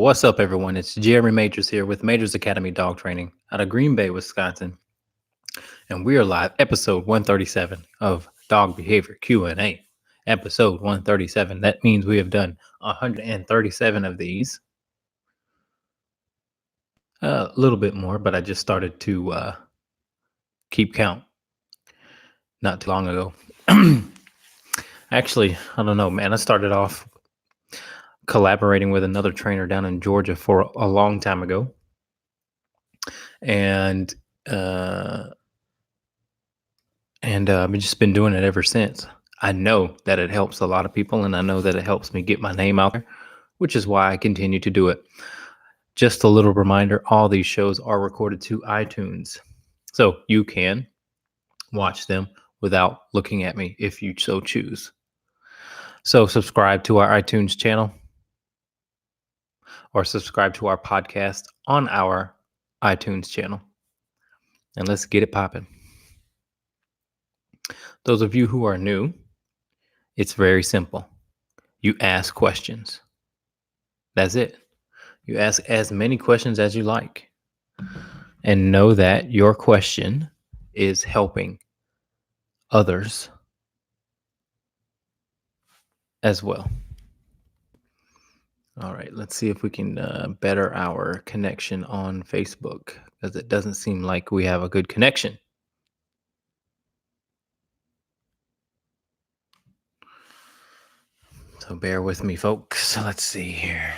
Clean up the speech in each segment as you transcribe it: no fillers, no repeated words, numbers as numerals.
What's up, everyone? It's Jeremy Majors here with Majors Academy Dog Training out of Green Bay, Wisconsin, and we are live, episode 137 of Dog Behavior Q&A. Episode 137. That means we have done 137 of these. A little bit more, but I just started to keep count not too long ago. Actually, I don't know, man. I started off collaborating with another trainer down in Georgia for a long time ago. And I've just been doing it ever since. I know that it helps a lot of people, and I know that it helps me get my name out there, which is why I continue to do it. Just a little reminder, all these shows are recorded to iTunes, so you can watch them without looking at me if you so choose. So subscribe to our iTunes channel or subscribe to our podcast on our iTunes channel, and let's get it popping. Those of you who are new, it's very simple. You ask questions. That's it. You ask as many questions as you like, and know that your question is helping others as well. All right, let's see if we can better our connection on Facebook, because it doesn't seem like we have a good connection. So bear with me, folks. Let's see here.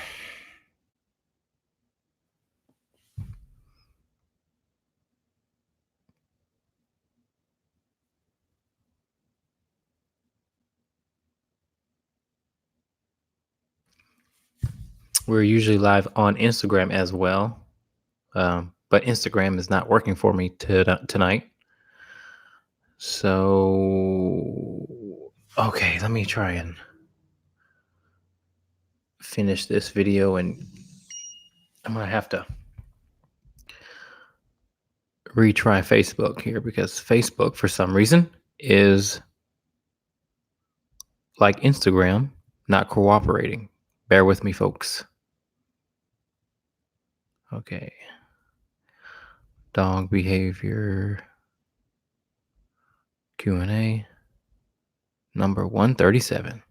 We're usually live on Instagram as well, but Instagram is not working for me tonight. So, okay, let me try and finish this video, and I'm going to have to retry Facebook here because Facebook, for some reason, is like Instagram, not cooperating. Bear with me, folks. Okay. Dog behavior Q&A number 137.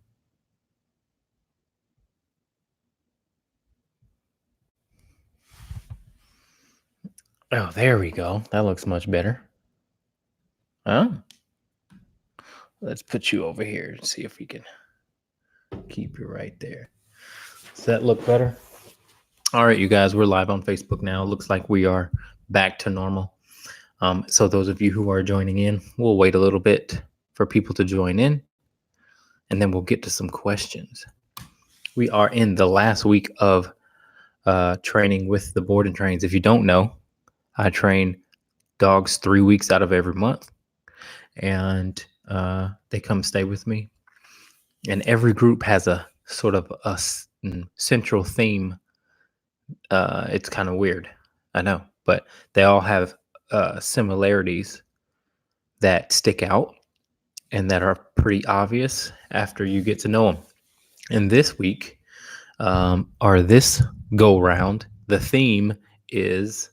Oh, there we go. That looks much better. Let's put you over here and see if we can keep you right there. Does that look better? All right, you guys, we're live on Facebook now. It looks like we are back to normal. So those of you who are joining in, we'll wait a little bit for people to join in, and then we'll get to some questions. We are in the last week of training with the board and trains. If you don't know, I train dogs 3 weeks out of every month, and they come stay with me. And every group has a sort of a central theme. It's kind of weird, I know, but they all have similarities that stick out and that are pretty obvious after you get to know them. And this week, or this go round, the theme is,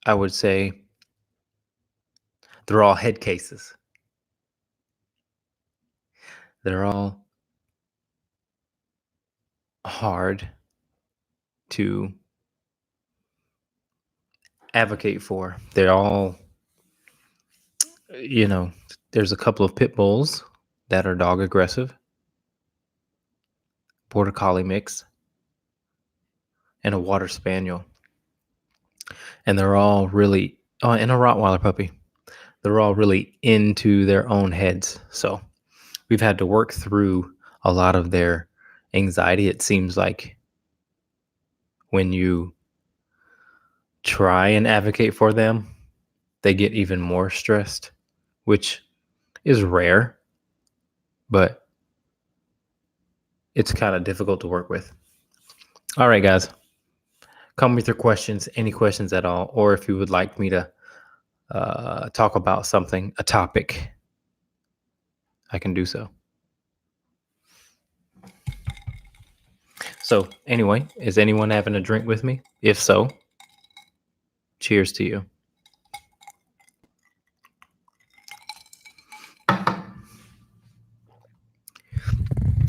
I would say, they're all head cases. They're all hard to advocate for. They're all, there's a couple of pit bulls that are dog aggressive, border collie mix, and a water spaniel. And they're all really, and a Rottweiler puppy. They're all really into their own heads. So we've had to work through a lot of their anxiety. It seems like when you try and advocate for them, they get even more stressed, which is rare, but it's kind of difficult to work with. All right, guys, come with your questions, any questions at all, or if you would like me to talk about something, a topic, I can do so. So anyway, is anyone having a drink with me? If so, cheers to you.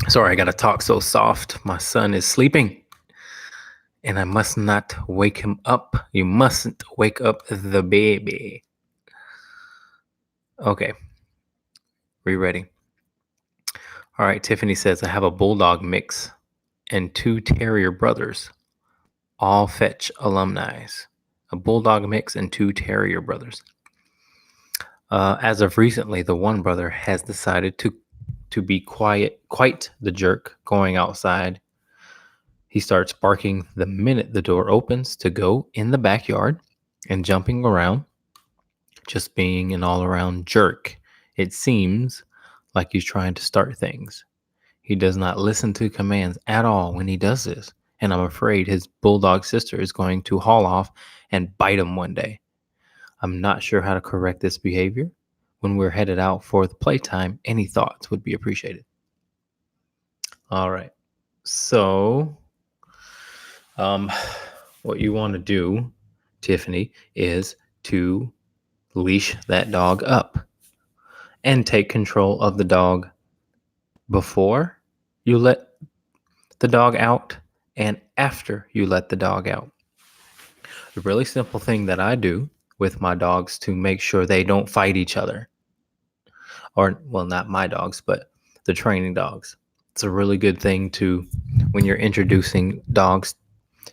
Sorry, I gotta talk so soft. My son is sleeping and I must not wake him up. You mustn't wake up the baby. Okay, we ready? All right, Tiffany says, I have a bulldog mix and 2 terrier brothers, all fetch alumni. A bulldog mix and 2 terrier brothers. As of recently, the one brother has decided to be quite the jerk going outside. He starts barking the minute the door opens to go in the backyard and jumping around, just being an all-around jerk. It seems like he's trying to start things. He does not listen to commands at all when he does this, and I'm afraid his bulldog sister is going to haul off and bite him one day. I'm not sure how to correct this behavior. When we're headed out for the playtime, any thoughts would be appreciated. All right. So, what you want to do, Tiffany, is to leash that dog up and take control of the dog before you let the dog out and after you let the dog out. The really simple thing that I do with my dogs to make sure they don't fight each other, or, well, not my dogs, but the training dogs. It's a really good thing to, when you're introducing dogs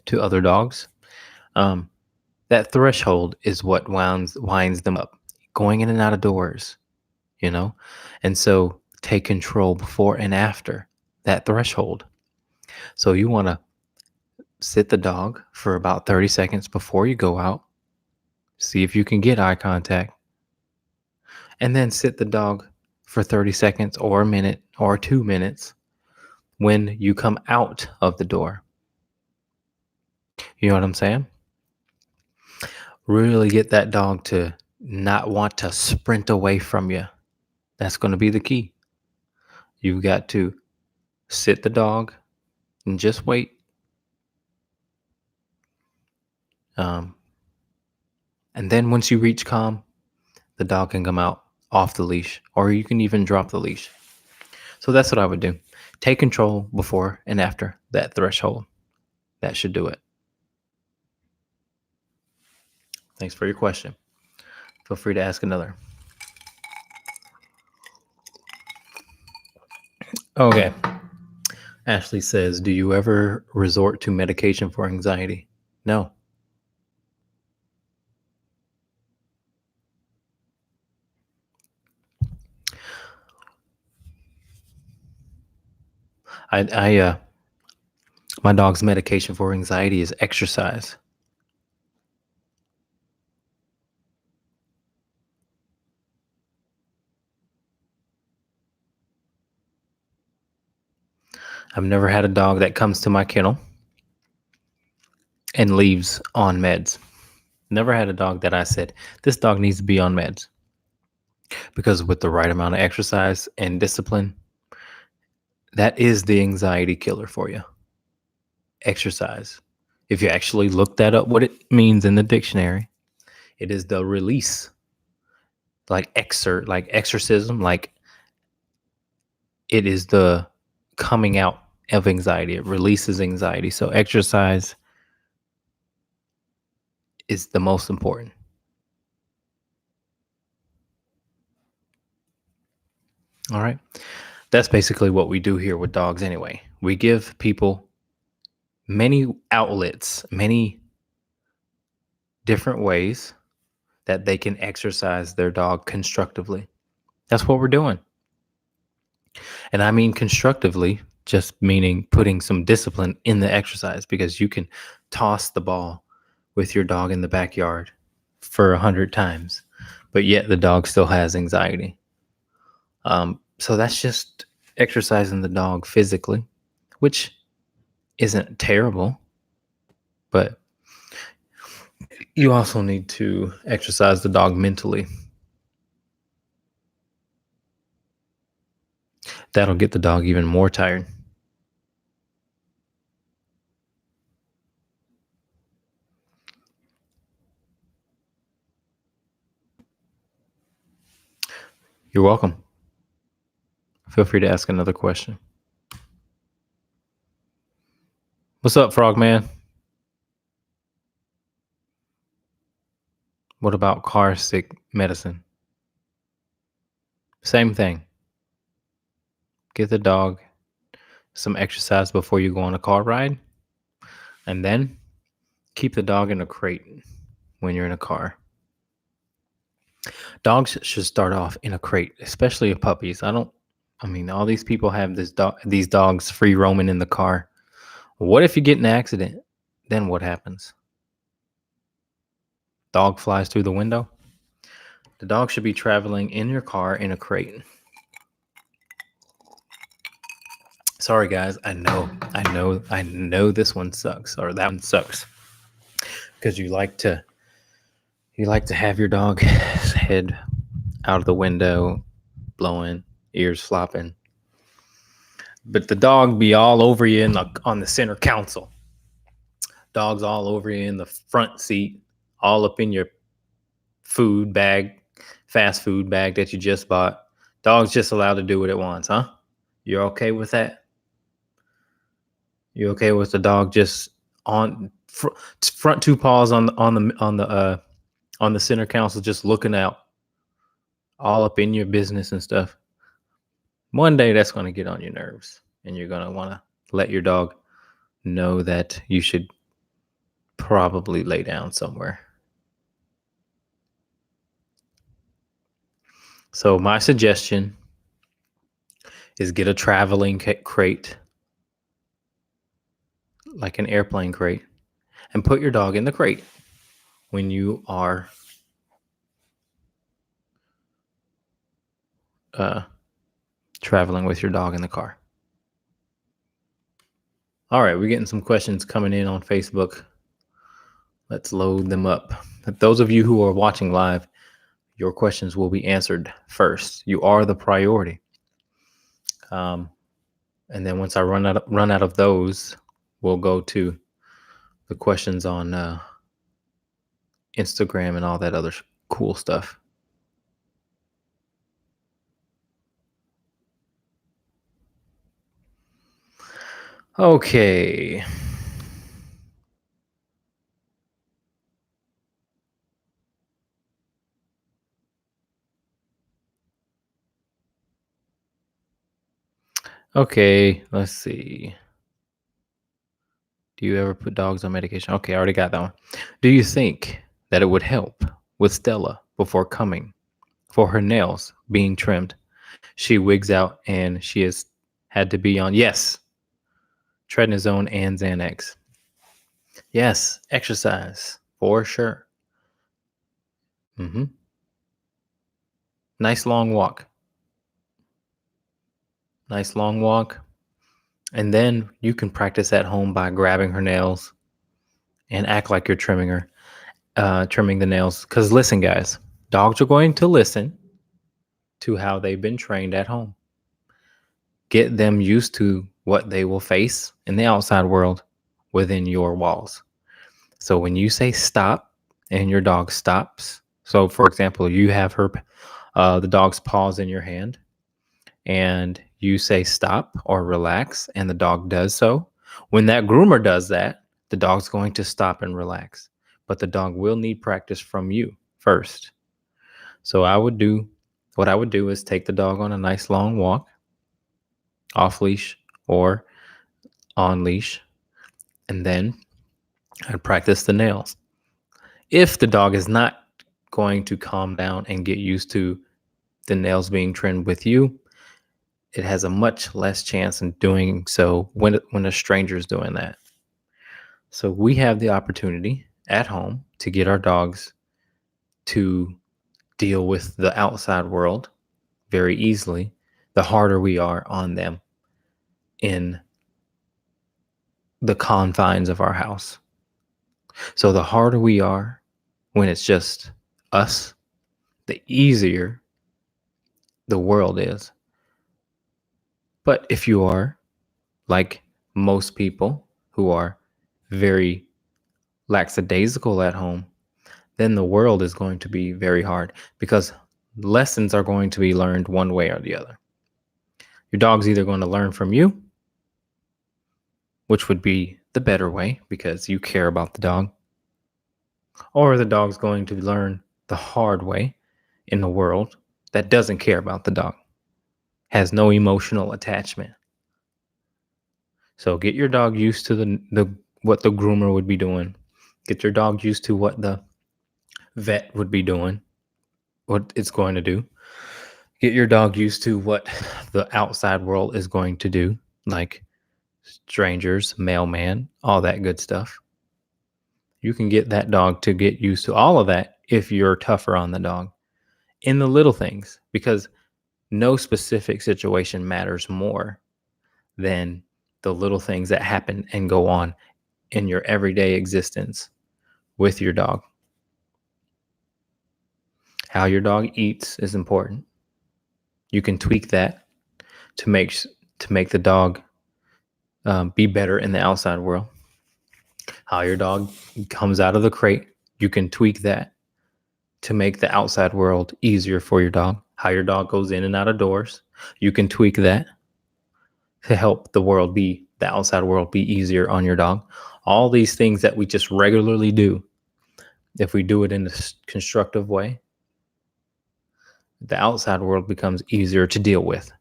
to other dogs, that threshold is what winds them up, going in and out of doors, you know? And so take control before and after that threshold. So you want to sit the dog for about 30 seconds before you go out, see if you can get eye contact, and then sit the dog for 30 seconds or a minute or 2 minutes when you come out of the door. You know what I'm saying? Really get that dog to not want to sprint away from you. That's going to be the key. You've got to sit the dog and just wait. And then once you reach calm, the dog can come out off the leash, or you can even drop the leash. So that's what I would do. Take control before and after that threshold. That should do it. Thanks for your question. Feel free to ask another. Okay. Ashley says, do you ever resort to medication for anxiety? No. My dog's medication for anxiety is exercise. I've never had a dog that comes to my kennel and leaves on meds. Never had a dog that I said, this dog needs to be on meds. Because with the right amount of exercise and discipline, that is the anxiety killer for you. Exercise. If you actually look that up, what it means in the dictionary, it is the release, like exorcism, like it is the coming out of anxiety. It releases anxiety. So exercise is the most important. All right. That's basically what we do here with dogs anyway. We give people many outlets, many different ways that they can exercise their dog constructively. That's what we're doing. And I mean constructively, just meaning putting some discipline in the exercise, because you can toss the ball with your dog in the backyard for 100 times, but yet the dog still has anxiety. So that's just exercising the dog physically, which isn't terrible, but you also need to exercise the dog mentally. That'll get the dog even more tired. You're welcome. Feel free to ask another question. What's up, Frogman? What about car sick medicine? Same thing. Get the dog some exercise before you go on a car ride, and then keep the dog in a crate when you're in a car. Dogs should start off in a crate, especially puppies. All these people have these dogs free roaming in the car. What if you get in an accident? Then what happens? Dog flies through the window. The dog should be traveling in your car in a crate. Sorry, guys. I know this one sucks, or that one sucks, because you like to have your dog's head out of the window, blowing, ears flopping, but the dog be all over you on the center console. Dogs all over you in the front seat, all up in your fast food bag that you just bought. Dog's just allowed to do what it wants, huh? You're okay with that? You okay with the dog just on front two paws on the center console, just looking out, all up in your business and stuff? One day that's going to get on your nerves, and you're going to want to let your dog know that you should probably lay down somewhere. So my suggestion is get a traveling crate, like an airplane crate, and put your dog in the crate when you are traveling with your dog in the car. All right, we're getting some questions coming in on Facebook. Let's load them up. Those of you who are watching live, your questions will be answered first. You are the priority. And then once I run out of those, we'll go to the questions on Instagram and all that other cool stuff. Okay. Okay, let's see. Do you ever put dogs on medication? Okay, I already got that one. Do you think that it would help with Stella before coming for her nails being trimmed? She wigs out and she has had to be on, yes, prednisone and Xanax. Yes, exercise for sure. Nice long walk. And then you can practice at home by grabbing her nails and act like you're trimming the nails. Because listen, guys, dogs are going to listen to how they've been trained at home. Get them used to what they will face in the outside world within your walls. So when you say stop and your dog stops, so for example, you have the dog's paws in your hand, and you say stop or relax, and the dog does so. When that groomer does that, the dog's going to stop and relax, but the dog will need practice from you first. So what I would do is take the dog on a nice long walk, off leash or on leash, and then I'd practice the nails. If the dog is not going to calm down and get used to the nails being trimmed with you, it has a much less chance in doing so when a stranger is doing that. So we have the opportunity at home to get our dogs to deal with the outside world very easily, the harder we are on them in the confines of our house. So the harder we are when it's just us, the easier the world is. But if you are like most people who are very lackadaisical at home, then the world is going to be very hard. Because lessons are going to be learned one way or the other. Your dog's either going to learn from you, which would be the better way because you care about the dog, or the dog's going to learn the hard way in the world that doesn't care about the dog, has no emotional attachment. So get your dog used to the what the groomer would be doing. Get your dog used to what the vet would be doing, what it's going to do. Get your dog used to what the outside world is going to do, like strangers, mailman, all that good stuff. You can get that dog to get used to all of that if you're tougher on the dog in the little things, because no specific situation matters more than the little things that happen and go on in your everyday existence with your dog. How your dog eats is important. You can tweak that to make the dog be better in the outside world. How your dog comes out of the crate, you can tweak that to make the outside world easier for your dog. How your dog goes in and out of doors, you can tweak that to help the outside world be easier on your dog. All these things that we just regularly do, if we do it in a constructive way, the outside world becomes easier to deal with,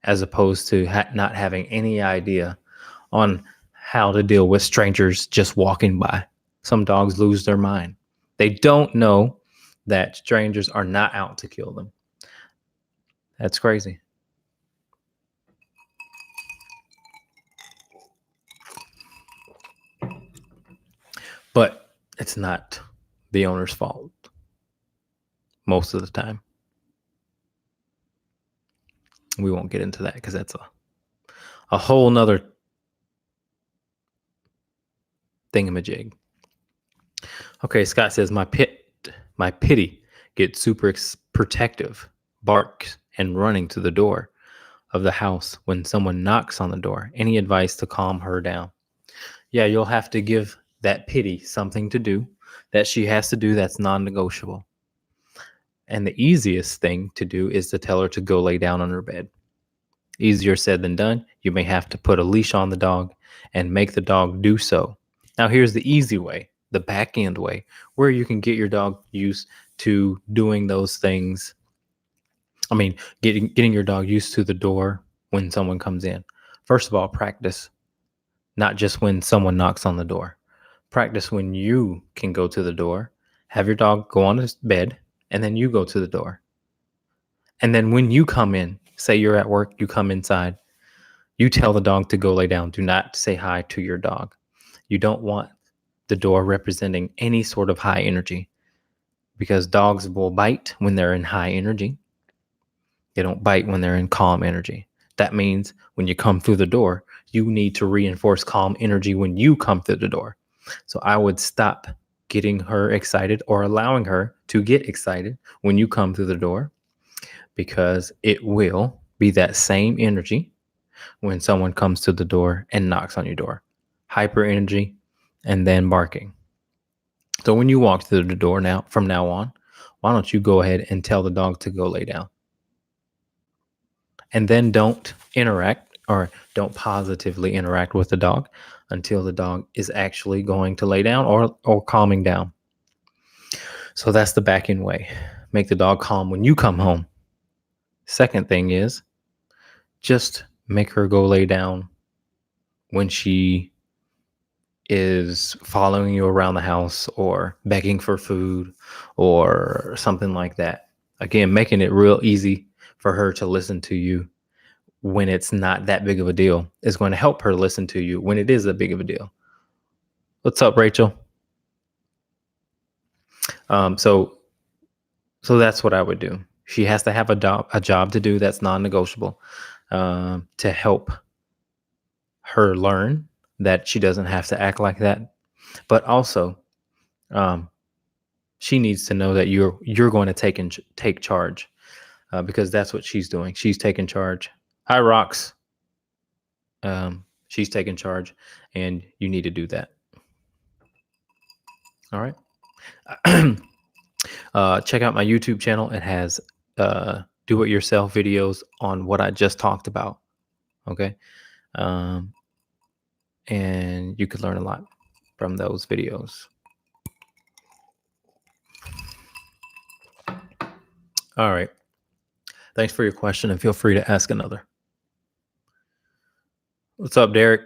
as opposed to not having any idea on how to deal with strangers just walking by. Some dogs lose their mind. They don't know that strangers are not out to kill them. That's crazy. But it's not the owner's fault most of the time. We won't get into that because that's a whole nother thingamajig. Okay, Scott says, my pitty gets super protective, barks, and running to the door of the house when someone knocks on the door. Any advice to calm her down? Yeah, you'll have to give that pitty something to do that she has to do that's non-negotiable. And the easiest thing to do is to tell her to go lay down on her bed. Easier said than done. You may have to put a leash on the dog and make the dog do so. Now, here's the easy way, the back end way, where you can get your dog used to doing those things. I mean, getting your dog used to the door when someone comes in. First of all, practice, not just when someone knocks on the door. Practice when you can go to the door, have your dog go on his bed, and then you go to the door. And then when you come in, say you're at work, you come inside, you tell the dog to go lay down. Do not say hi to your dog. You don't want the door representing any sort of high energy, because dogs will bite when they're in high energy. They don't bite when they're in calm energy. That means when you come through the door, you need to reinforce calm energy when you come through the door. So I would stop getting her excited or allowing her to get excited when you come through the door, because it will be that same energy when someone comes to the door and knocks on your door. Hyper energy and then barking. So when you walk through the door now, from now on, why don't you go ahead and tell the dog to go lay down? And then don't interact or don't positively interact with the dog until the dog is actually going to lay down or calming down. So that's the back end way. Make the dog calm when you come home. Second thing is just make her go lay down when she is following you around the house or begging for food or something like that. Again, making it real easy for her to listen to you when it's not that big of a deal is going to help her listen to you when it is a big of a deal. What's up, Rachel? So that's what I would do. She has to have a job to do that's non-negotiable, to help her learn that she doesn't have to act like that. But also, she needs to know that you're going to take charge, because that's what she's doing. She's taking charge. Hi, Rox. She's taking charge, and you need to do that. All right. Check out my YouTube channel. It has do-it-yourself videos on what I just talked about. Okay. And you could learn a lot from those videos. All right. Thanks for your question, and feel free to ask another. What's up, Derek?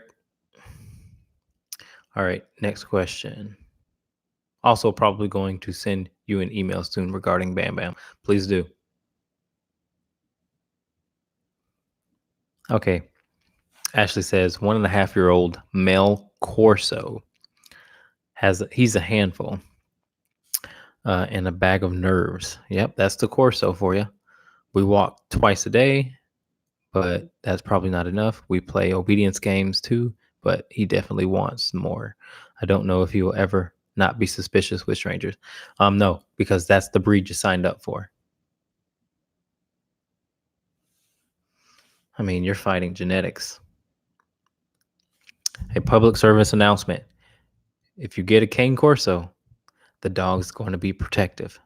All right. Next question. Also, probably going to send you an email soon regarding Bam Bam. Please do. Okay. Ashley says 1.5-year-old male Corso he's a handful and a bag of nerves. Yep, that's the Corso for you. We walk twice a day, but that's probably not enough. We play obedience games too, but he definitely wants more. I don't know if he will ever not be suspicious with strangers. No, because that's the breed you signed up for. I mean, you're fighting genetics. A public service announcement. If you get a cane Corso, the dog's going to be protective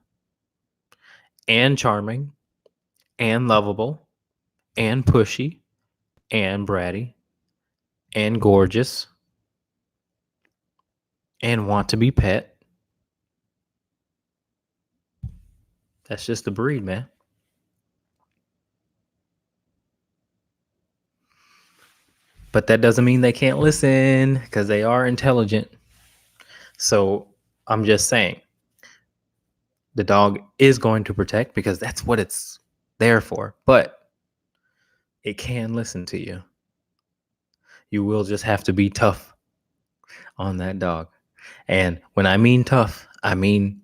and charming and lovable and pushy and bratty and gorgeous and want to be pet. That's just the breed, man. But that doesn't mean they can't listen, because they are intelligent. So I'm just saying, the dog is going to protect because that's what it's there for. But it can listen to you. You will just have to be tough on that dog. And when I mean tough, I mean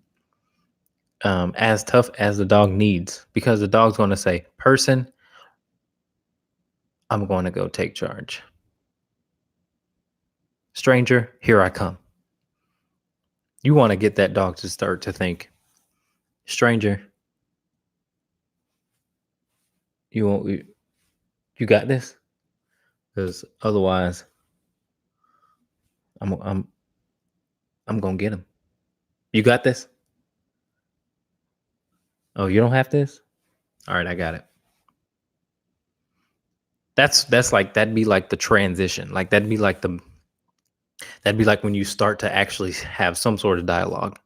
as tough as the dog needs, because the dog's going to say, person, I'm going to go take charge. Stranger, here I come. You want to get that dog to start to think, stranger, you got this? Because otherwise, I'm gonna get him. You got this? Oh, you don't have this? All right, I got it. That's like, that'd be like the transition. Like that'd be like when you start to actually have some sort of dialogue.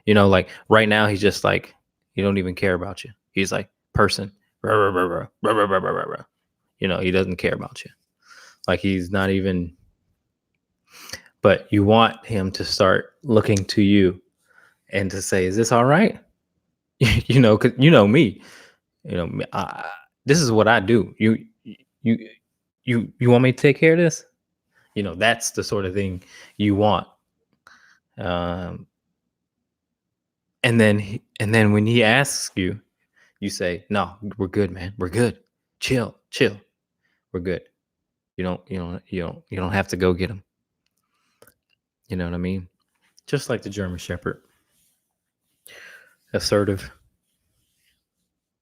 You know, like right now he's just like, he don't even care about you. He's like, person, rah, rah, rah, rah, rah, rah, rah, rah, rah. You know, he doesn't care about you. Like he's not even. But you want him to start looking to you and to say, "Is this all right?" You know, because you know me. You know, this is what I do. You you want me to take care of this? You know, that's the sort of thing you want. Um, and then when he asks you, you say, "No, we're good, man. We're good. Chill, chill. We're good. You don't have to go get him." You know what I mean? Just like the German Shepherd, assertive,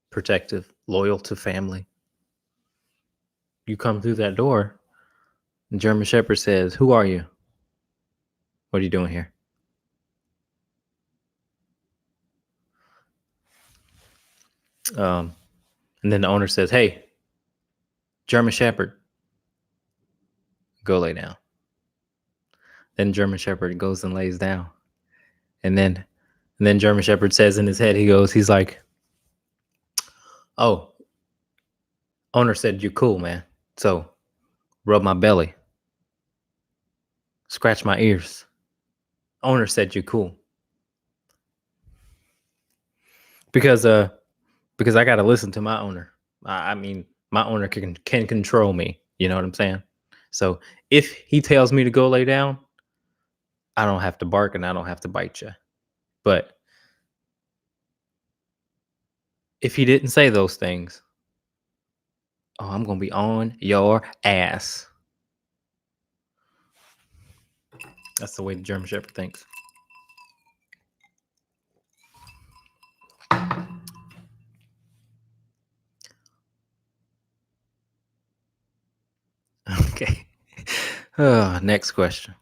protective, loyal to family. You come through that door, the German Shepherd says, "Who are you? What are you doing here?" And then the owner says, "Hey, German Shepherd, go lay down." Then German Shepherd goes and lays down. And then German Shepherd says in his head, he's like, "Oh, owner said you're cool, man. So rub my belly, scratch my ears. Owner said you're cool." Because I gotta listen to my owner. I mean, my owner can control me. You know what I'm saying? So if he tells me to go lay down, I don't have to bark and I don't have to bite you. But if he didn't say those things, oh, I'm gonna be on your ass. That's the way the German Shepherd thinks. Okay. Next question.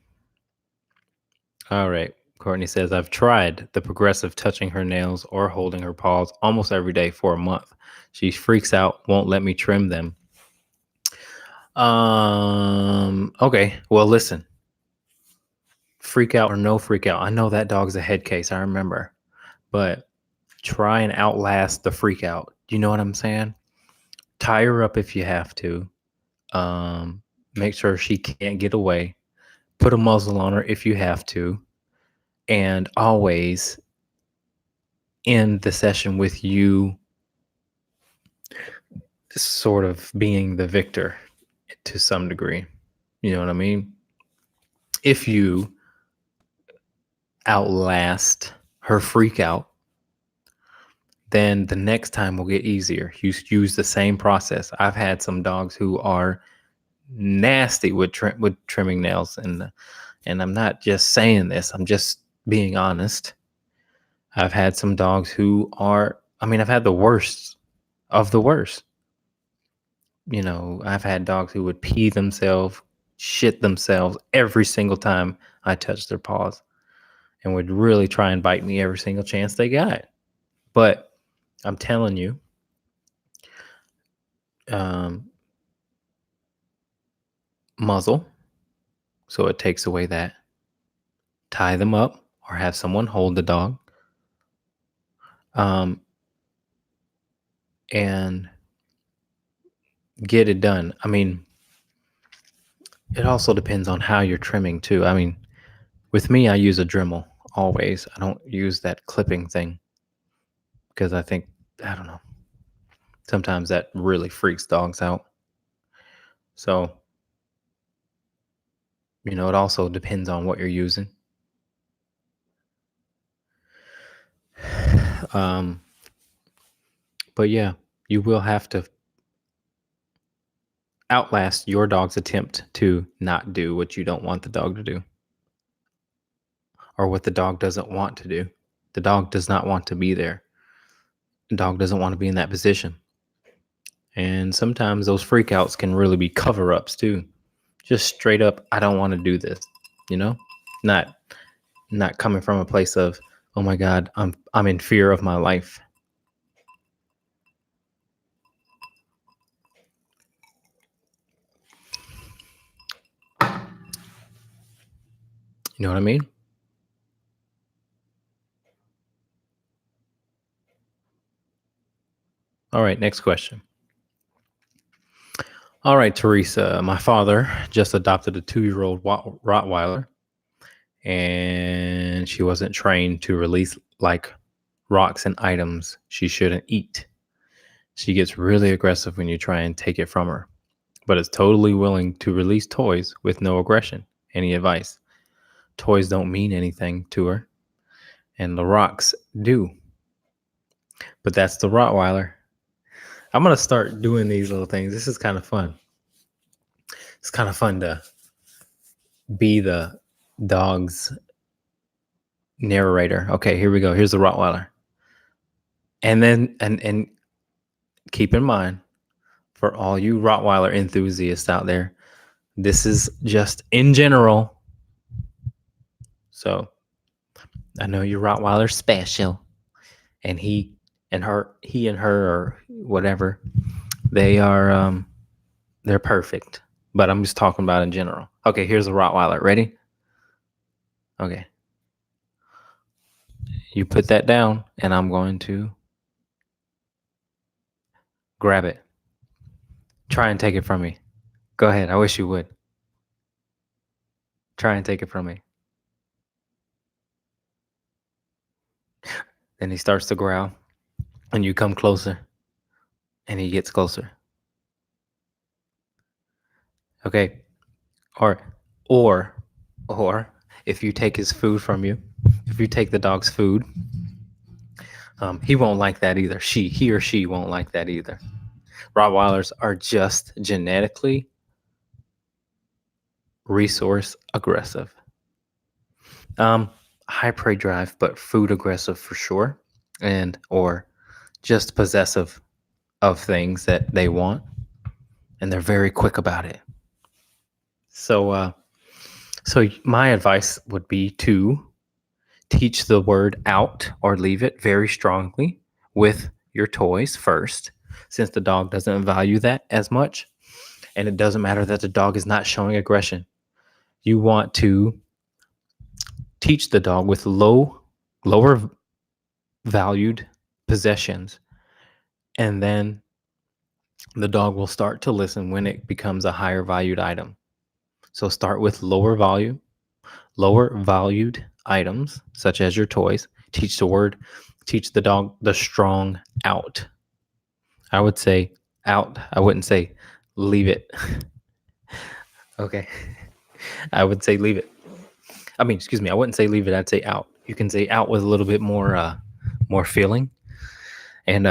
All right. Courtney says, I've tried the progressive touching her nails or holding her paws almost every day for a month. She freaks out, won't let me trim them. Okay. Well, listen, freak out or no freak out. I know that dog's a head case. I remember, but try and outlast the freak out. You know what I'm saying? Tie her up if you have to. Make sure she can't get away. Put a muzzle on her if you have to. And always end the session with you sort of being the victor to some degree. You know what I mean? If you outlast her freak out, then the next time will get easier. You use the same process. I've had some dogs who are nasty with trimming nails, and I'm not just saying this. I'm just being honest. I've had some dogs who are, I've had the worst of the worst. You know, I've had dogs who would pee themselves, shit themselves every single time I touched their paws, and would really try and bite me every single chance they got. But I'm telling you, muzzle, so it takes away that. Tie them up or have someone hold the dog. And get it done. It also depends on how you're trimming too. With me, I use a Dremel always. I don't use that clipping thing because I don't know. Sometimes that really freaks dogs out. So, it also depends on what you're using. But yeah, you will have to outlast your dog's attempt to not do what you don't want the dog to do, or what the dog doesn't want to do. The dog does not want to be there. The dog doesn't want to be in that position. And sometimes those freakouts can really be cover-ups too. Just straight up, I don't want to do this, not coming from a place of, oh my God, I'm in fear of my life. You know what I mean? All right, next question. All right, Teresa, my father just adopted a 2-year-old Rottweiler, and she wasn't trained to release like rocks and items she shouldn't eat. She gets really aggressive when you try and take it from her, but is totally willing to release toys with no aggression. Any advice? Toys don't mean anything to her, and the rocks do. But that's the Rottweiler. I'm going to start doing these little things. This is kind of fun. It's kind of fun to be the dog's narrator. Okay, here we go. Here's the Rottweiler. And then, and keep in mind, for all you Rottweiler enthusiasts out there, this is just in general. So I know your Rottweiler's special, and he and her, or whatever, they are, they're perfect. But I'm just talking about in general. Okay, here's a Rottweiler. Ready? Okay. You put that down, and I'm going to grab it. Try and take it from me. Go ahead. I wish you would. Try and take it from me. Then he starts to growl, and you come closer, and he gets closer. Okay. Or if you take his food from you, if you take the dog's food, he won't like that either. He or she won't like that either. Rottweilers are just genetically resource aggressive. High prey drive, but food aggressive for sure. Or just possessive of things that they want. And they're very quick about it. So my advice would be to Teach the word out or leave it very strongly with your toys first, since the dog doesn't value that as much. And it doesn't matter that the dog is not showing aggression. You want to teach the dog with lower valued possessions, and then the dog will start to listen when it becomes a higher valued item. So start with lower valued items, such as your toys. Teach the dog the strong out. I would say out. I wouldn't say leave it. Okay. I would say leave it. Excuse me. I wouldn't say leave it. I'd say out. You can say out with a little bit more feeling. And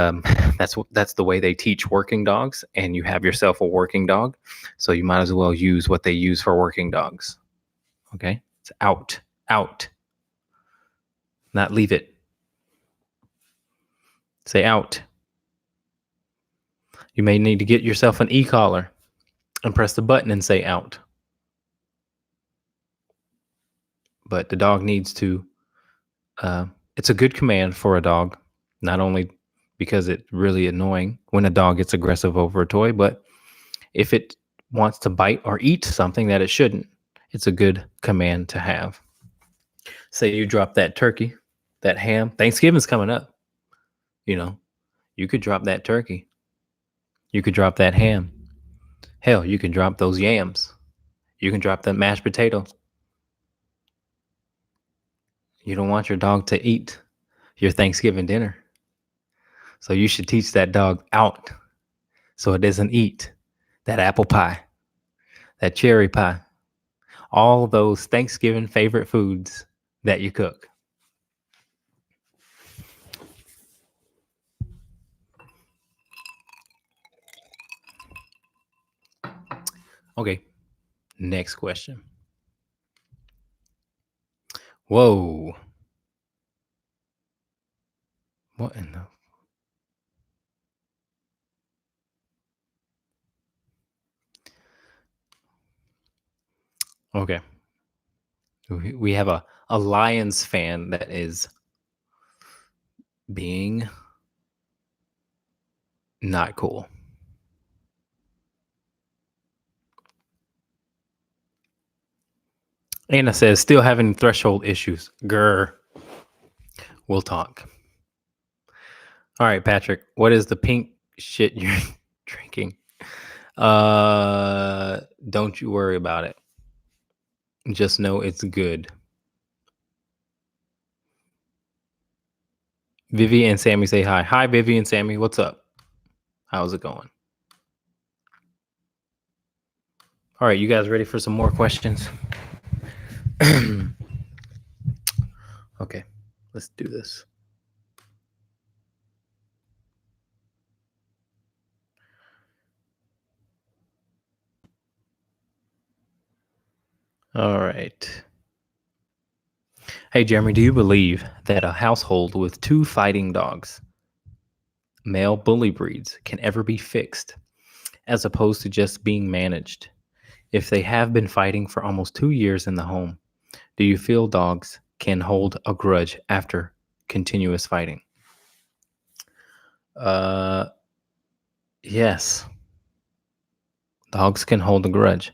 that's the way they teach working dogs. And you have yourself a working dog, so you might as well use what they use for working dogs. Okay, it's out, not leave it. Say out. You may need to get yourself an e-collar and press the button and say out. But the dog needs to. It's a good command for a dog, not only because it's really annoying when a dog gets aggressive over a toy, but if it wants to bite or eat something that it shouldn't, it's a good command to have. Say you drop that turkey, that ham. Thanksgiving's coming up. You could drop that turkey. You could drop that ham. Hell, you can drop those yams. You can drop that mashed potatoes. You don't want your dog to eat your Thanksgiving dinner. So you should teach that dog out so it doesn't eat that apple pie, that cherry pie, all those Thanksgiving favorite foods that you cook. Okay, next question. Whoa. What in the... Okay. We have a Lions fan that is being not cool. Anna says, still having threshold issues. Grr. We'll talk. All right, Patrick, what is the pink shit you're drinking? Don't you worry about it. Just know it's good. Vivi and Sammy say hi. Hi, Vivi and Sammy. What's up? How's it going? All right, you guys ready for some more questions? Okay, let's do this. All right. Hey, Jeremy, do you believe that a household with 2 fighting dogs, male bully breeds, can ever be fixed as opposed to just being managed? If they have been fighting for almost 2 years in the home, do you feel dogs can hold a grudge after continuous fighting? Yes. Dogs can hold a grudge.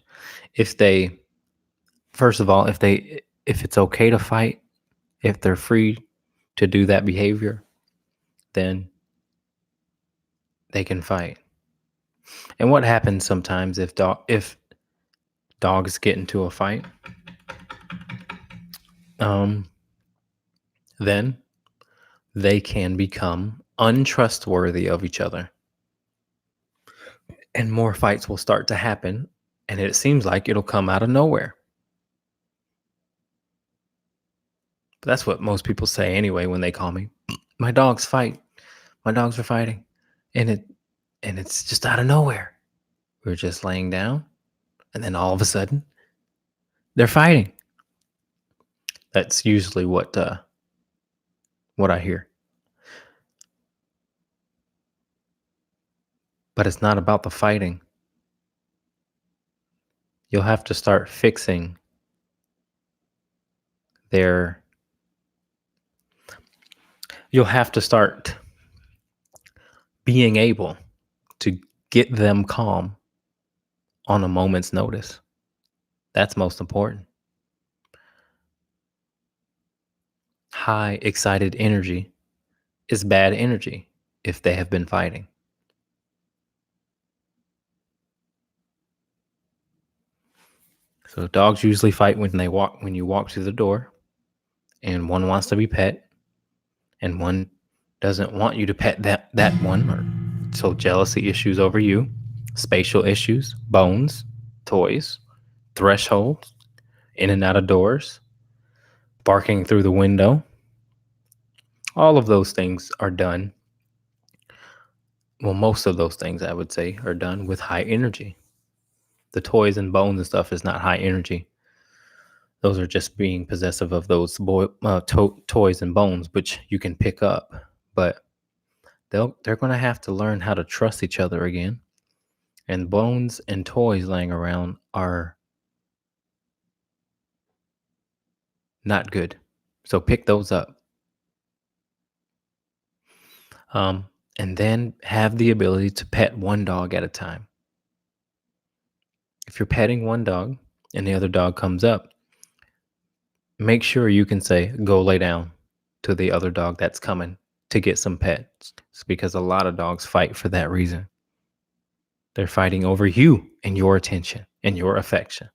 First of all, if it's okay to fight, if they're free to do that behavior, then they can fight. And what happens sometimes if dogs get into a fight? Then they can become untrustworthy of each other. And more fights will start to happen, and it seems like it'll come out of nowhere. But that's what most people say anyway when they call me. My dogs fight. My dogs are fighting. And it's just out of nowhere. We're just laying down, and then all of a sudden, they're fighting. That's usually what I hear. But it's not about the fighting. You'll have to start fixing their you'll have to start being able to get them calm on a moment's notice. That's most important. High excited energy is bad energy if they have been fighting. So dogs usually fight when you walk through the door, and one wants to be pet and one doesn't want you to pet that one, or so jealousy issues over you, spatial issues, bones, toys, thresholds, in and out of doors, barking through the window. All of those things are done. Well, most of those things I would say are done with high energy. The toys and bones and stuff is not high energy. Those are just being possessive of those toys and bones, which you can pick up. But they're going to have to learn how to trust each other again. And bones and toys laying around are not good. So pick those up. And then have the ability to pet one dog at a time. If you're petting one dog and the other dog comes up, make sure you can say, go lay down to the other dog that's coming to get some pets. It's because a lot of dogs fight for that reason. They're fighting over you and your attention and your affection.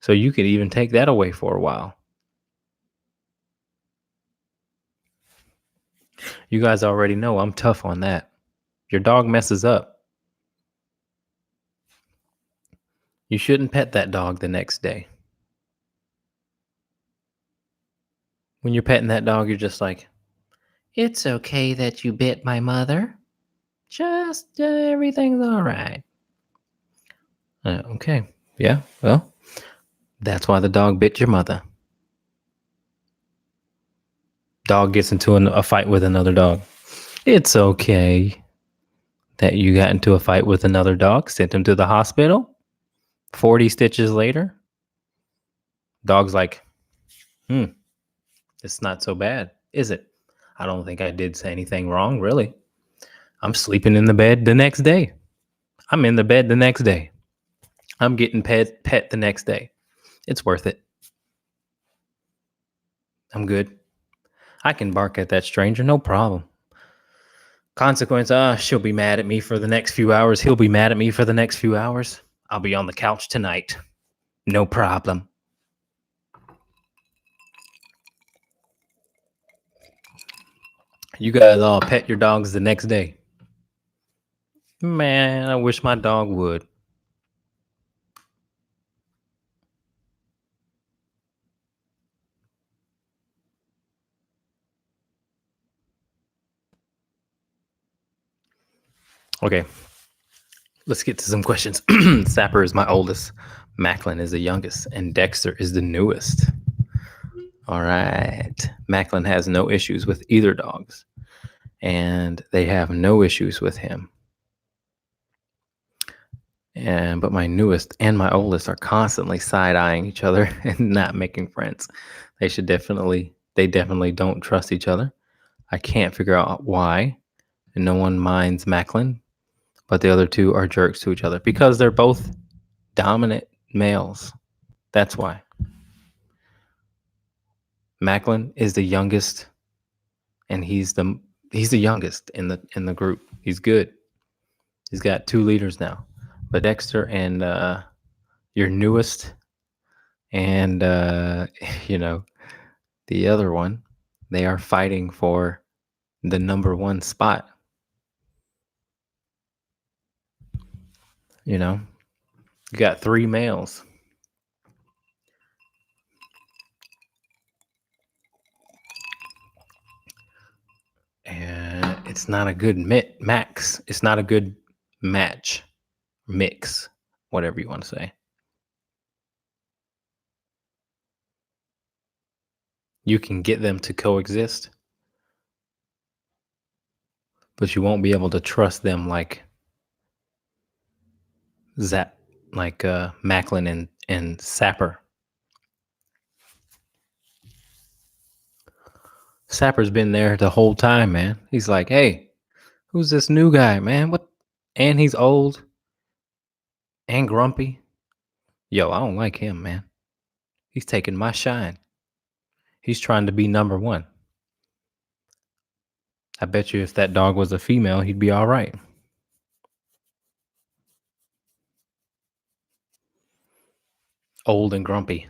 So you could even take that away for a while. You guys already know I'm tough on that. Your dog messes up, you shouldn't pet that dog the next day. When you're petting that dog, you're just like, it's okay that you bit my mother. Just everything's all right. Okay. Yeah. Well, that's why the dog bit your mother. Dog gets into a fight with another dog. It's okay that you got into a fight with another dog. Sent him to the hospital. 40 stitches later. Dog's like, it's not so bad, is it? I don't think I did say anything wrong, really. I'm sleeping in the bed the next day. I'm in the bed the next day. I'm getting pet the next day. It's worth it. I'm good. I can bark at that stranger, no problem. Consequence, she'll be mad at me for the next few hours. He'll be mad at me for the next few hours. I'll be on the couch tonight. No problem. You guys all pet your dogs the next day. Man, I wish my dog would. Okay, let's get to some questions. Sapper is my oldest, Macklin is the youngest, and Dexter is the newest. All right. Macklin has no issues with either dogs, and they have no issues with him. But my newest and my oldest are constantly side-eyeing each other and not making friends. They definitely don't trust each other. I can't figure out why. And no one minds Macklin, but the other two are jerks to each other because they're both dominant males. That's why. Macklin is the youngest, and he's the youngest in the group. He's good. He's got 2 leaders now. But Dexter and your newest and the other one, they are fighting for the number 1 spot. You got 3 males. And it's not a good max. It's not a good match, mix, whatever you want to say. You can get them to coexist, but you won't be able to trust them like Macklin and Sapper. Sapper's been there the whole time, man. He's like, hey, who's this new guy, man? What? And he's old and grumpy. Yo, I don't like him, man. He's taking my shine. He's trying to be number one. I bet you if that dog was a female, he'd be all right. Old and grumpy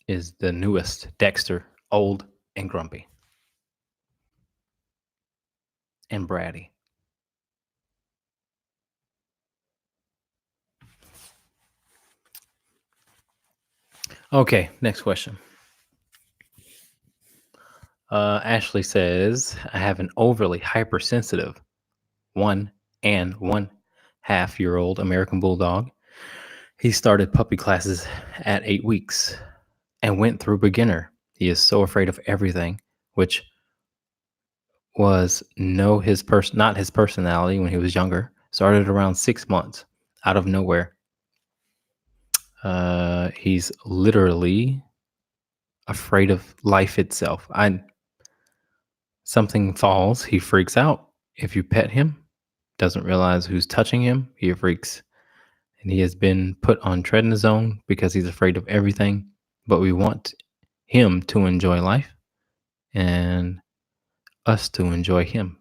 is the newest Dexter. Old and grumpy. And bratty. Okay, next question. Ashley says, I have an overly hypersensitive 1.5-year-old American Bulldog. He started puppy classes at 8 weeks and went through beginner. He is so afraid of everything, which was not his personality when he was younger. Started around 6 months out of nowhere. He's literally afraid of life itself. Something falls, he freaks out. If you pet him, doesn't realize who's touching him, he freaks. And he has been put on prednisone because he's afraid of everything. But we want him to enjoy life and us to enjoy him.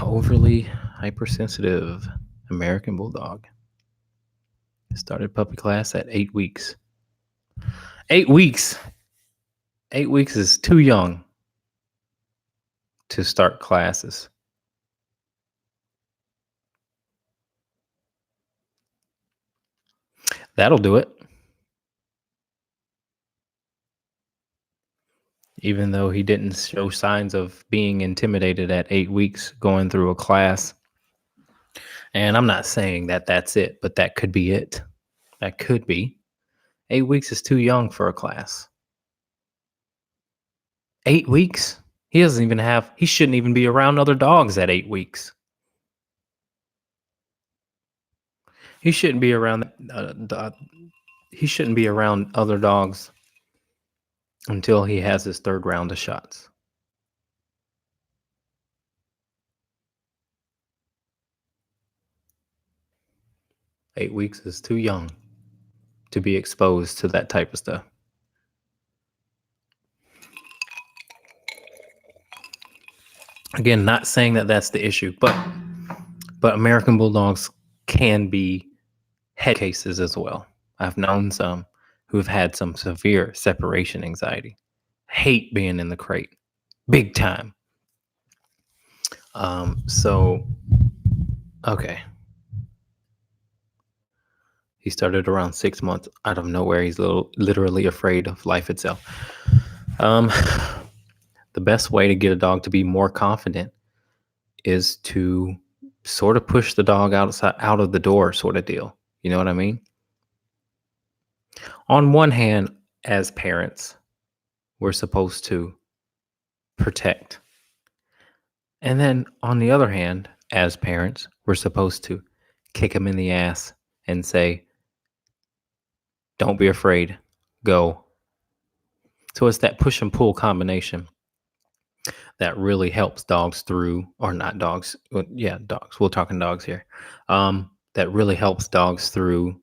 Overly hypersensitive American Bulldog. Started puppy class at 8 weeks. 8 weeks. 8 weeks is too young to start classes. That'll do it. Even though he didn't show signs of being intimidated at 8 weeks going through a class. And I'm not saying that that's it, but that could be it. That could be. 8 weeks is too young for a class. 8 weeks? He shouldn't even be around other dogs at 8 weeks. He shouldn't be around other dogs until he has his third round of shots. Eight weeks is too young to be exposed to that type of stuff. Again, not saying that that's the issue, but American Bulldogs can be head cases as well. I've known some who have had some severe separation anxiety, hate being in the crate, big time. Okay. He started around 6 months out of nowhere. He's literally afraid of life itself. The best way to get a dog to be more confident is to sort of push the dog out of the door sort of deal. You know what I mean? On one hand, as parents, we're supposed to protect. And then on the other hand, as parents, we're supposed to kick him in the ass and say, don't be afraid, go. So it's that push and pull combination that really helps dogs through, or not dogs. Yeah, dogs. We're talking dogs here. That really helps dogs through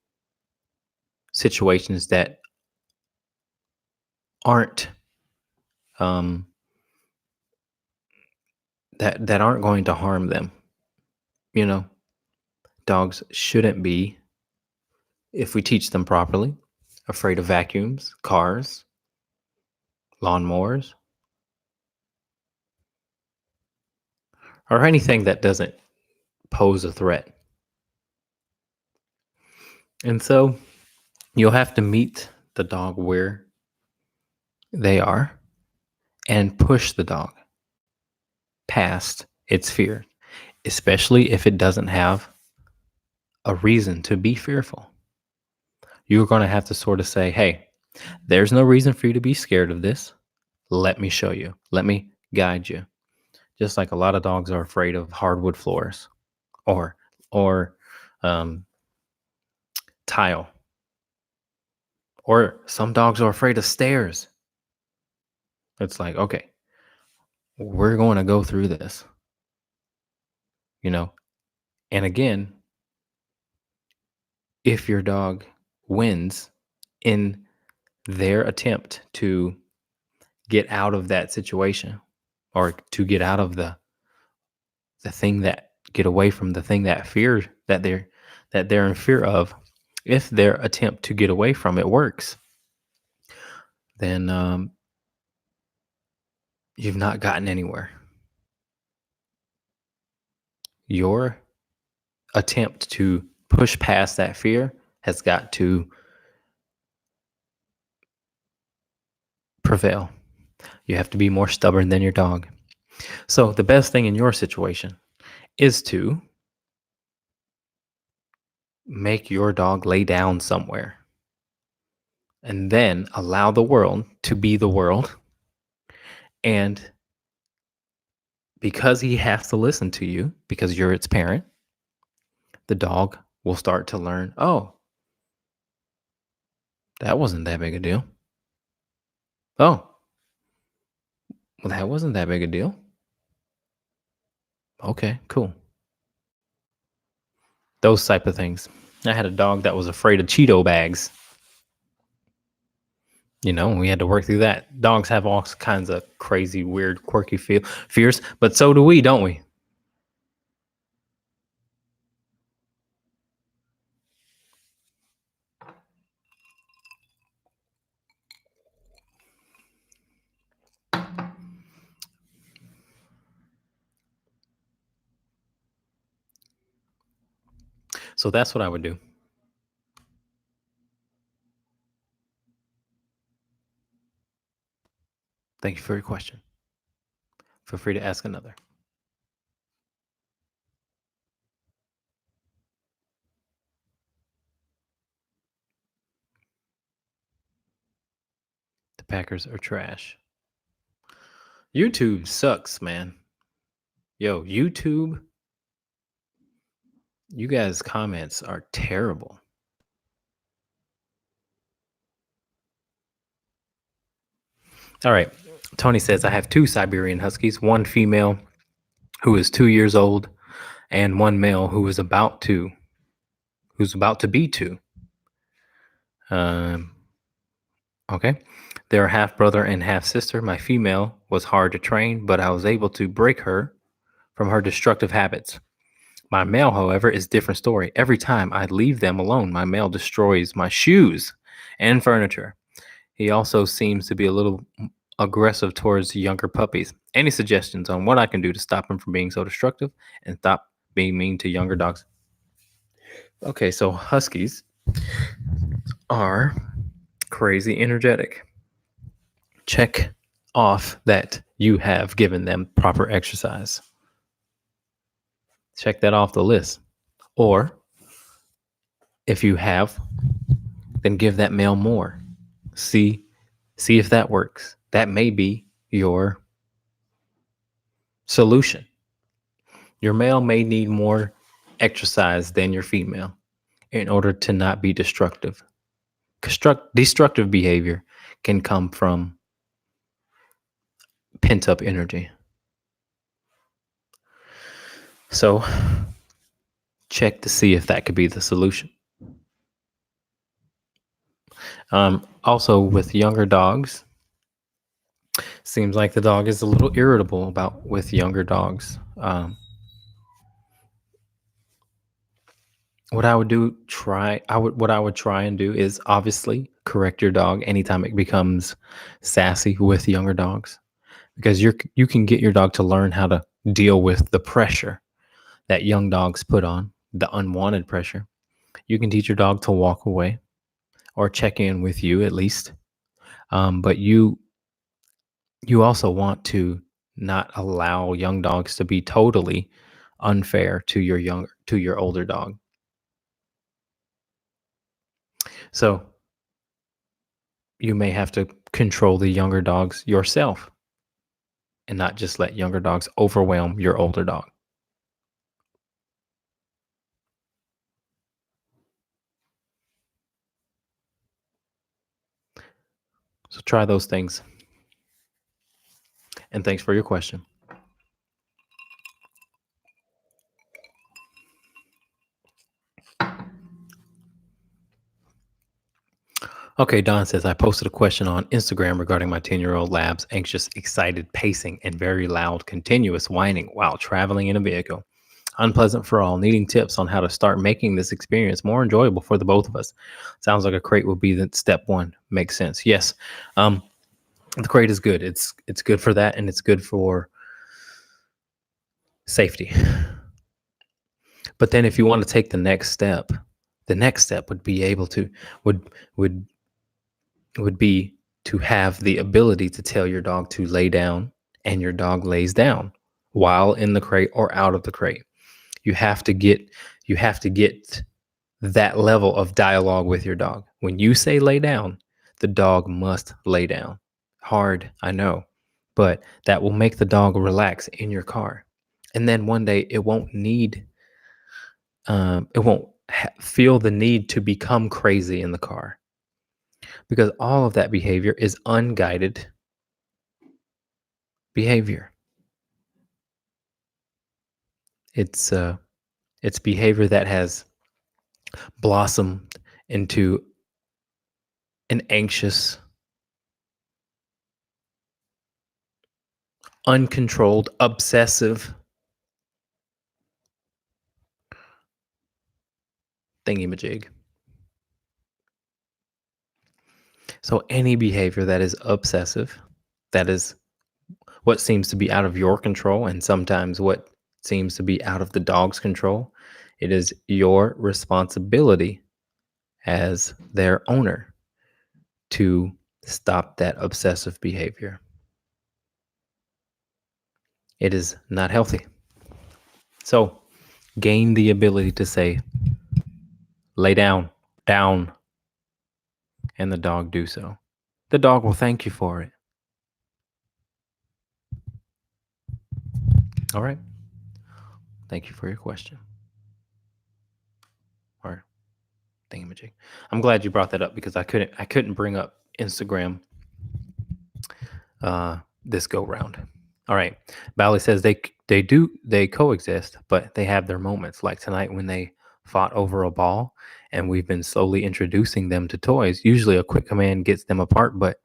situations that aren't that aren't going to harm them. You know, dogs shouldn't be, if we teach them properly, afraid of vacuums, cars, lawnmowers, or anything that doesn't pose a threat. And so you'll have to meet the dog where they are and push the dog past its fear, especially if it doesn't have a reason to be fearful. You're going to have to sort of say, hey, there's no reason for you to be scared of this. Let me show you. Let me guide you. Just like a lot of dogs are afraid of hardwood floors or tile Or some dogs are afraid of stairs. It's like, okay, we're going to go through this, you know? And again, if your dog wins in their attempt to get out of that situation or to get out of the thing that get away from the thing that fear that they're in fear of, if their attempt to get away from it works, then you've not gotten anywhere. Your attempt to push past that fear has got to prevail. You have to be more stubborn than your dog. So the best thing in your situation is to make your dog lay down somewhere and then allow the world to be the world. And because he has to listen to you, because you're its parent, the dog will start to learn, oh, that wasn't that big a deal. Oh, well, that wasn't that big a deal. Okay, cool. Those type of things. I had a dog that was afraid of Cheeto bags. We had to work through that. Dogs have all kinds of crazy, weird, quirky fears, but so do we, don't we? So that's what I would do. Thank you for your question. Feel free to ask another. The Packers are trash. YouTube sucks, man. Yo, YouTube, you guys' comments are terrible. All right. Tony says, I have 2 Siberian Huskies, one female who is 2 years old and one male who's about to be 2. Okay. They're half brother and half sister. My female was hard to train, but I was able to break her from her destructive habits. My male, however, is a different story. Every time I leave them alone, my male destroys my shoes and furniture. He also seems to be a little aggressive towards younger puppies. Any suggestions on what I can do to stop him from being so destructive and stop being mean to younger dogs? Okay, so Huskies are crazy energetic. Check off that you have given them proper exercise. Check that off the list. Or if you have, then give that male more. See if that works. That may be your solution. Your male may need more exercise than your female in order to not be destructive. Destructive behavior can come from pent up energy. So check to see if that could be the solution. Also, with younger dogs, seems like the dog is a little irritable with younger dogs. What I would try and do is obviously correct your dog anytime it becomes sassy with younger dogs, because you can get your dog to learn how to deal with the pressure that young dogs put on, the unwanted pressure. You can teach your dog to walk away or check in with you at least. But you also want to not allow young dogs to be totally unfair to your older dog. So you may have to control the younger dogs yourself and not just let younger dogs overwhelm your older dog. So try those things. And thanks for your question. Okay, Don says, I posted a question on Instagram regarding my 10-year-old lab's anxious, excited pacing and very loud, continuous whining while traveling in a vehicle. Unpleasant for all, needing tips on how to start making this experience more enjoyable for the both of us. Sounds like a crate will be the step one. Makes sense. Yes. The crate is good. It's good for that, and it's good for safety. But then if you want to take the next step would be able to would would would be to have the ability to tell your dog to lay down, and your dog lays down while in the crate or out of the crate. You have to get that level of dialogue with your dog. When you say lay down, the dog must lay down. Hard, I know, but that will make the dog relax in your car. And then one day it won't feel the need to become crazy in the car, because all of that behavior is unguided behavior. It's behavior that has blossomed into an anxious, uncontrolled, obsessive thingy-majig. So any behavior that is obsessive, that is what seems to be out of your control, and sometimes what seems to be out of the dog's control, it is your responsibility as their owner to stop that obsessive behavior. It is not healthy. So gain the ability to say, lay down, down, and the dog do so. The dog will thank you for it. All right. Thank you for your question. Or thingamajig. I'm glad you brought that up, because I couldn't bring up Instagram this go round. All right. Bally says they coexist, but they have their moments, like tonight when they fought over a ball, and we've been slowly introducing them to toys. Usually a quick command gets them apart, but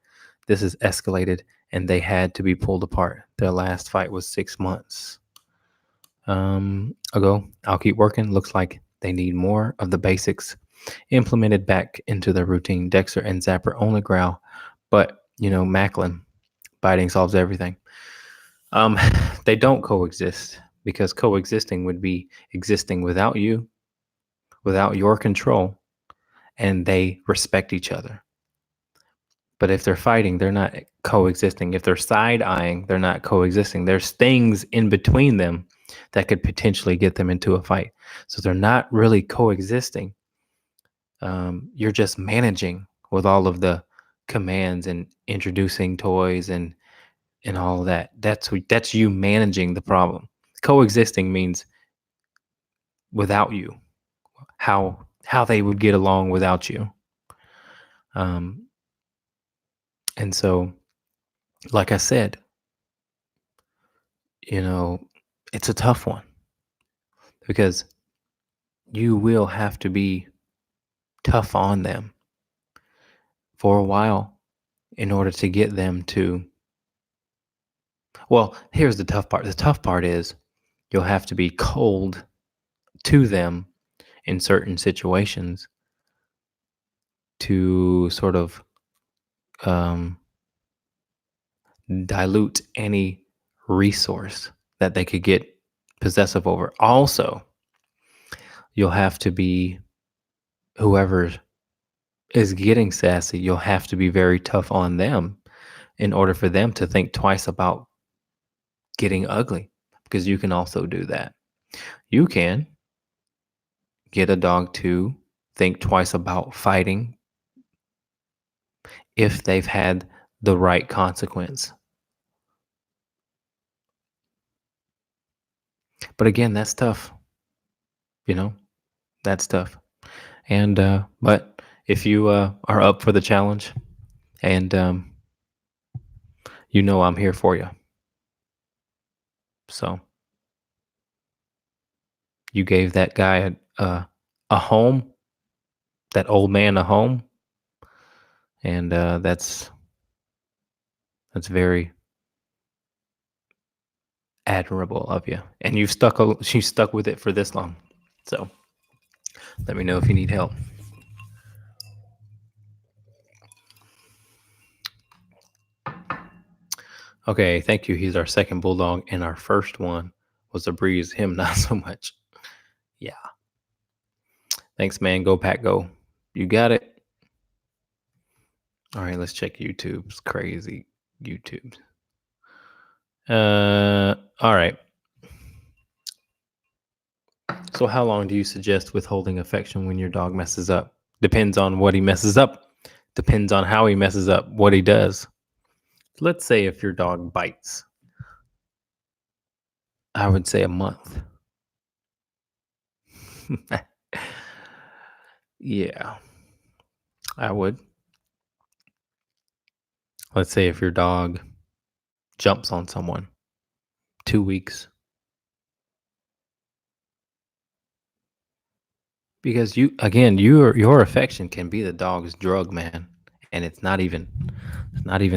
this has escalated and they had to be pulled apart. Their last fight was 6 months ago. I'll keep working. Looks like they need more of the basics implemented back into their routine. Dexter and Zapper only growl, but Macklin, biting solves everything. They don't coexist, because coexisting would be existing without you, without your control, and they respect each other. But if they're fighting, they're not coexisting. If they're side-eyeing, they're not coexisting. There's things in between them that could potentially get them into a fight. So they're not really coexisting. You're just managing with all of the commands and introducing toys and all of that. That's you managing the problem. Coexisting means without you, how they would get along without you. And so, like I said, it's a tough one, because you will have to be tough on them for a while in order to get them to. Well, here's the tough part. The tough part is you'll have to be cold to them in certain situations to sort of dilute any resource that they could get possessive over. Also, you'll have to be, whoever is getting sassy, you'll have to be very tough on them in order for them to think twice about getting ugly, because you can also do that. You can get a dog to think twice about fighting if they've had the right consequence. But again, that's tough. That's tough. And but if you are up for the challenge, and you know I'm here for you. So you gave that guy a home, that old man a home, and that's very admirable of you. And you stuck with it for this long. So let me know if you need help. Okay, thank you. He's our second bulldog, and our first one was a breeze. Him, not so much. Yeah. Thanks, man. Go Pack, go. You got it. All right, let's check YouTube's crazy YouTube. All right. So how long do you suggest withholding affection when your dog messes up? Depends on what he messes up. Depends on how he messes up, what he does. Let's say if your dog bites, I would say a month. Yeah, I would. Let's say if your dog jumps on someone, 2 weeks. Because your affection can be the dog's drug, man, and it's not even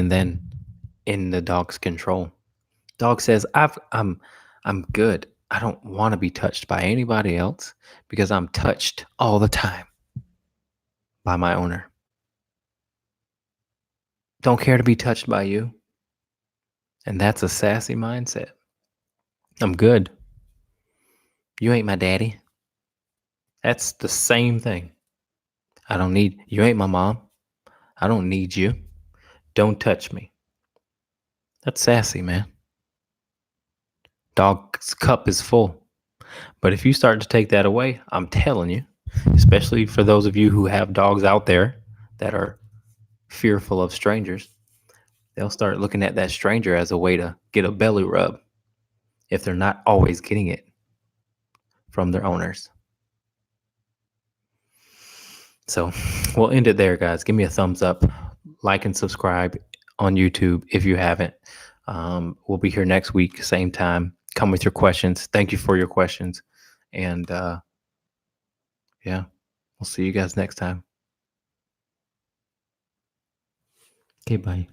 then in the dog's control. Dog says, I'm good. I don't want to be touched by anybody else because I'm touched all the time by my owner. Don't care to be touched by you. And that's a sassy mindset. I'm good. You ain't my daddy. That's the same thing. You ain't my mom. I don't need you. Don't touch me. That's sassy, man. Dog's cup is full. But if you start to take that away, I'm telling you, especially for those of you who have dogs out there that are fearful of strangers, they'll start looking at that stranger as a way to get a belly rub if they're not always getting it from their owners. So we'll end it there, guys. Give me a thumbs up, like and subscribe on YouTube if you haven't. We'll be here next week, same time. Come with your questions. Thank you for your questions. And yeah, we'll see you guys next time. Okay, bye.